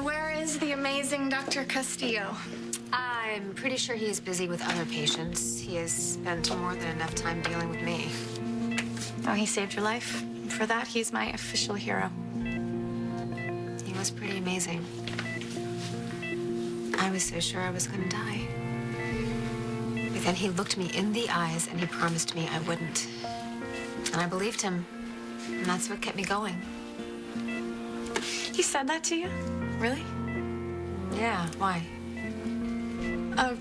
Where is the amazing Dr. Castillo? I'm pretty sure he's busy with other patients. He has spent more than enough time dealing with me. Oh, he saved your life. For that, he's my official hero. He was pretty amazing. I was so sure I was going to die. But then he looked me in the eyes and he promised me I wouldn't. And I believed him. And that's what kept me going. He said that to you? Really? Yeah, why?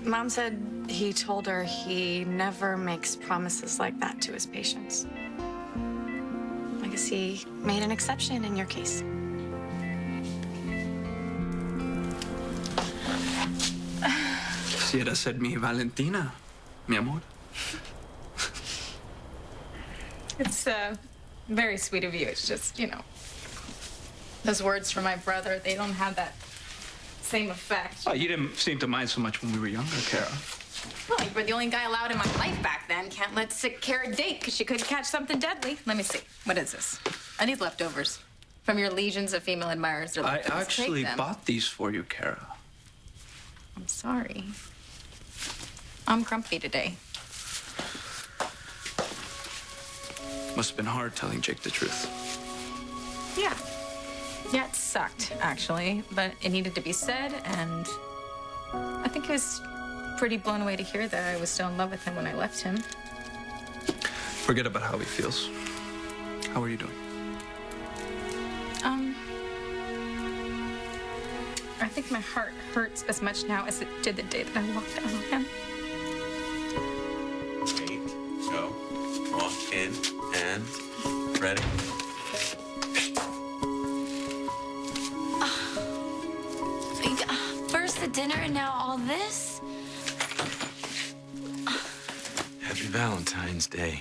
Mom said he told her he never makes promises like that to his patients. I guess he made an exception in your case. Quisiera ser mi Valentina, mi amor. It's very sweet of you. It's just, those words from my brother, they don't have that same effect. Oh, you didn't seem to mind so much when we were younger, Kara. Well, you were the only guy allowed in my life back then. Can't let sick Kara date because she could catch something deadly. Let me see. What is this? I need leftovers from your legions of female admirers. I actually bought these for you, Kara. I'm sorry. I'm grumpy today. Must have been hard telling Jake the truth. Yeah. Yeah, it sucked, actually, but it needed to be said, and I think he was pretty blown away to hear that I was still in love with him when I left him. Forget about how he feels. How are you doing? I think my heart hurts as much now as it did the day that I walked out on him. Wait, go, walk in, and ready. First the dinner and now all this? Happy Valentine's Day.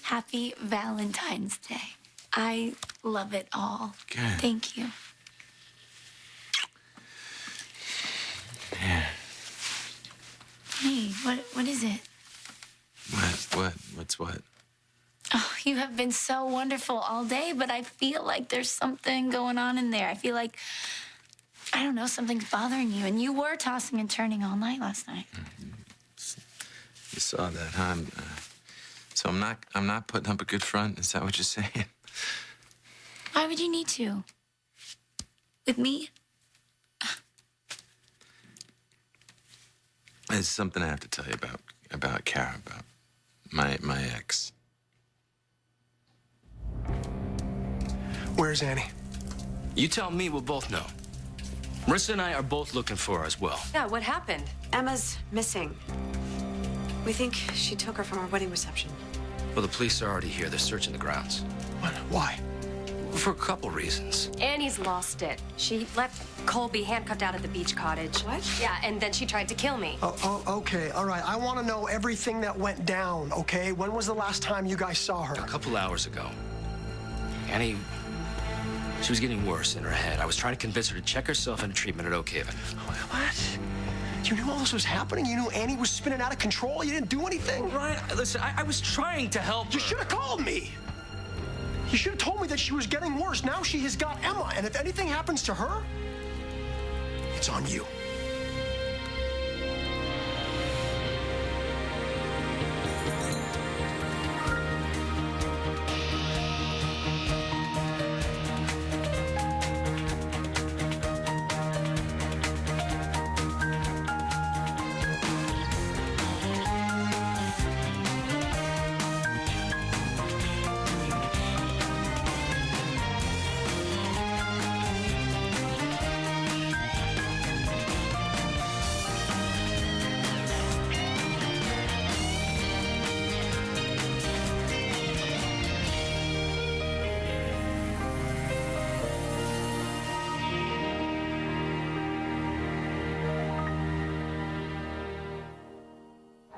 Happy Valentine's Day. I love it all. Good. Thank you. Yeah. Hey, what is it? What's what? Oh, you have been so wonderful all day, but I feel like there's something going on in there. I feel like, I don't know, something's bothering you. And you were tossing and turning all night last night. You saw that, huh? So I'm not putting up a good front. Is that what you're saying? Why would you need to? With me? There's something I have to tell you about Kara, about my ex. Where's Annie? You tell me, we'll both know. Marissa and I are both looking for her as well. Yeah, what happened? Emma's missing. We think she took her from our wedding reception. Well, the police are already here. They're searching the grounds. What? Why? For a couple reasons. Annie's lost it. She left Colby handcuffed out at the beach cottage. What? Yeah, and then she tried to kill me. Oh, okay, all right. I want to know everything that went down, okay? When was the last time you guys saw her? A couple hours ago. Annie, she was getting worse in her head. I was trying to convince her to check herself into treatment at Oak Haven. What? You knew all this was happening? You knew Annie was spinning out of control? You didn't do anything? Ryan, listen, I was trying to help her. You should have called me. You should have told me that she was getting worse. Now she has got Emma, and if anything happens to her, it's on you.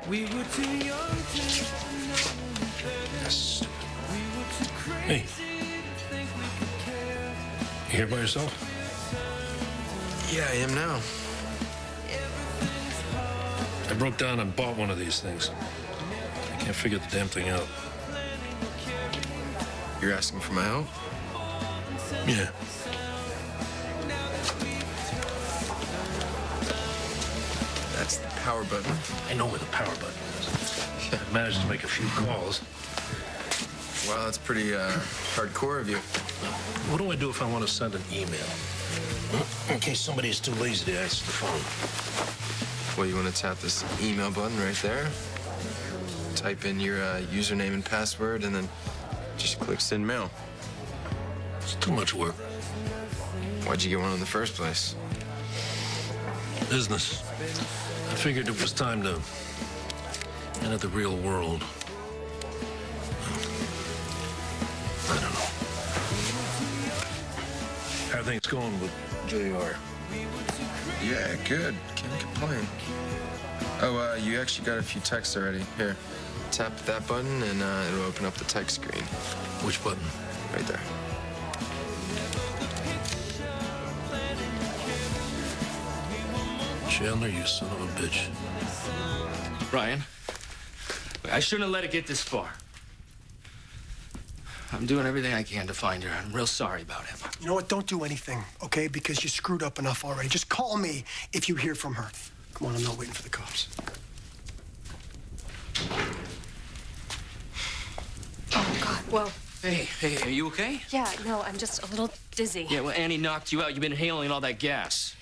We were too young to Yes. Hey. You here by yourself? Yeah, I am now. I broke down and bought one of these things. I can't figure the damn thing out. You're asking for my help? Yeah. That's the power button. I know where the power button is. I managed to make a few calls. Wow, that's pretty hardcore of you. What do I do if I want to send an email? In case somebody's too lazy to answer the phone. Well, you want to tap this email button right there, type in your username and password, and then just click send mail. It's too much work. Why'd you get one in the first place? Business. I figured it was time to enter the real world. I don't know. How are things going with JR? Yeah, good. Can't complain. Oh, you actually got a few texts already. Here, tap that button and it'll open up the text screen. Which button? Right there. Chandler, you son of a bitch. Ryan, I shouldn't have let it get this far. I'm doing everything I can to find her. I'm real sorry about him. You know what? Don't do anything, okay? Because you screwed up enough already. Just call me if you hear from her. Come on, I'm not waiting for the cops. Oh, God. Whoa. Hey, are you okay? Yeah, no, I'm just a little dizzy. Yeah, well, Annie knocked you out. You've been inhaling all that gas.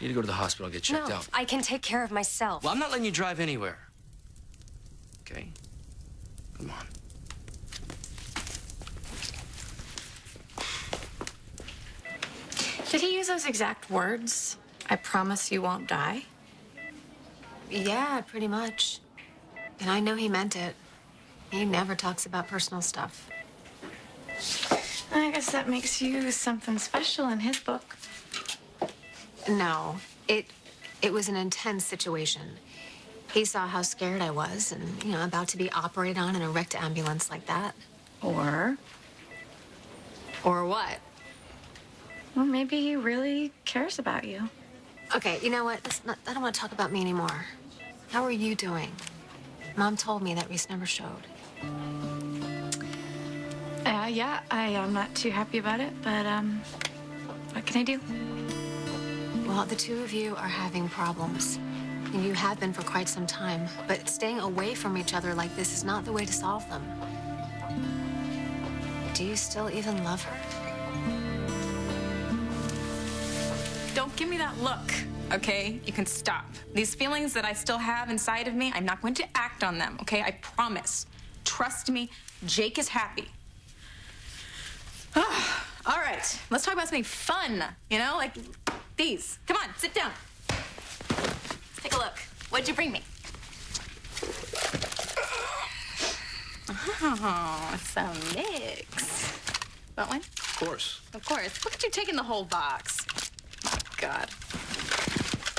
You need to go to the hospital and get checked No, out. I can take care of myself. Well, I'm not letting you drive anywhere. Okay? Come on. Did he use those exact words? I promise you won't die? Yeah, pretty much. And I know he meant it. He never talks about personal stuff. I guess that makes you something special in his book. No, it was an intense situation. He saw how scared I was and, about to be operated on in a wrecked ambulance like that. Or what? well, maybe he really cares about you. Okay, you know what? I don't want to talk about me anymore. How are you doing? Mom told me that Reese never showed. Yeah, I am not too happy about it, but, what can I do? Well, the two of you are having problems. And you have been for quite some time. But staying away from each other like this is not the way to solve them. Do you still even love her? Don't give me that look, okay? You can stop. These feelings that I still have inside of me, I'm not going to act on them, okay? I promise. Trust me, Jake is happy. All right, let's talk about something fun, like these. Come on, sit down. Let's take a look. What'd you bring me? Oh, some mix. Want one? Of course. Of course. Look at you taking the whole box. Oh, God.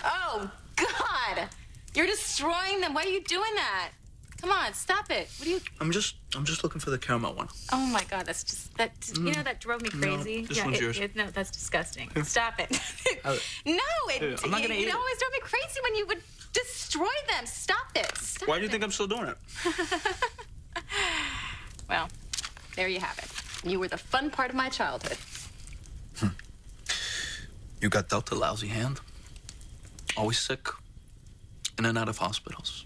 Oh, God! You're destroying them. Why are you doing that? Come on, stop it. What are you... I'm just looking for the caramel one. Oh, my God, that's just... That drove me crazy. No, this one's yours. No, that's disgusting. Stop it. I'm not gonna eat it it. always drove me crazy when you would destroy them. Stop it. Stop Why do you it. think I'm still doing it? Well, there you have it. You were the fun part of my childhood. You got dealt a lousy hand. Always sick. In and out of hospitals.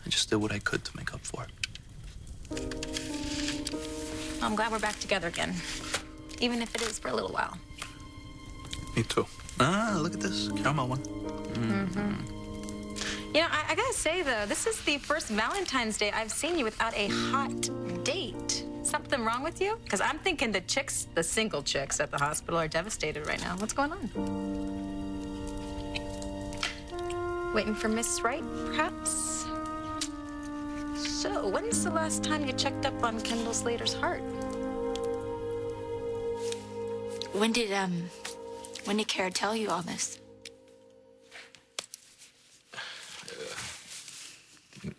I just did what I could to make up for it. I'm glad we're back together again. Even if it is for a little while. Me too. Ah, look at this. Caramel one. I gotta say, though, this is the first Valentine's Day I've seen you without a hot date. Something wrong with you? Because I'm thinking the single chicks at the hospital are devastated right now. What's going on? Waiting for Miss Wright, perhaps? So, when's the last time you checked up on Kendall Slater's heart? When did Kara tell you all this?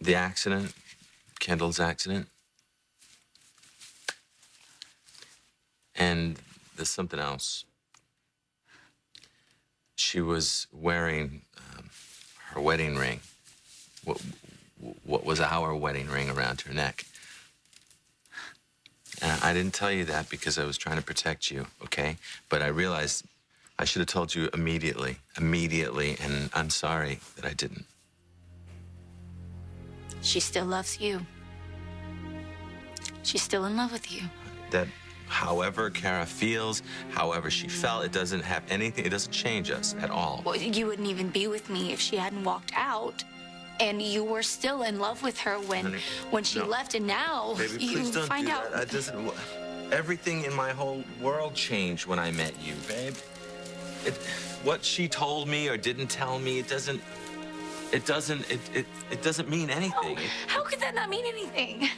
The accident, Kendall's accident. And there's something else. She was wearing her wedding ring. What was our wedding ring around her neck. And I didn't tell you that because I was trying to protect you, okay? But I realized I should have told you immediately, and I'm sorry that I didn't. She still loves you. She's still in love with you. That however Kara feels, however she felt, it doesn't have anything, it doesn't change us at all. Well, you wouldn't even be with me if she hadn't walked out. And you were still in love with her when she left, and now Baby, you please don't find do out. That. Everything in my whole world changed when I met you, babe. What she told me or didn't tell me, it doesn't mean anything. Oh, how could that not mean anything?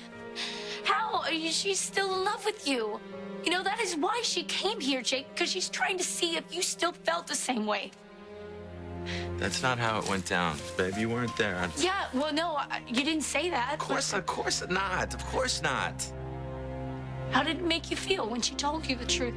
How? She's still in love with you. You know, that is why she came here, Jake, because she's trying to see if you still felt the same way. That's not how it went down, babe. You weren't there. Yeah, well, no, you didn't say that. Of course not. Of course not. How did it make you feel when she told you the truth?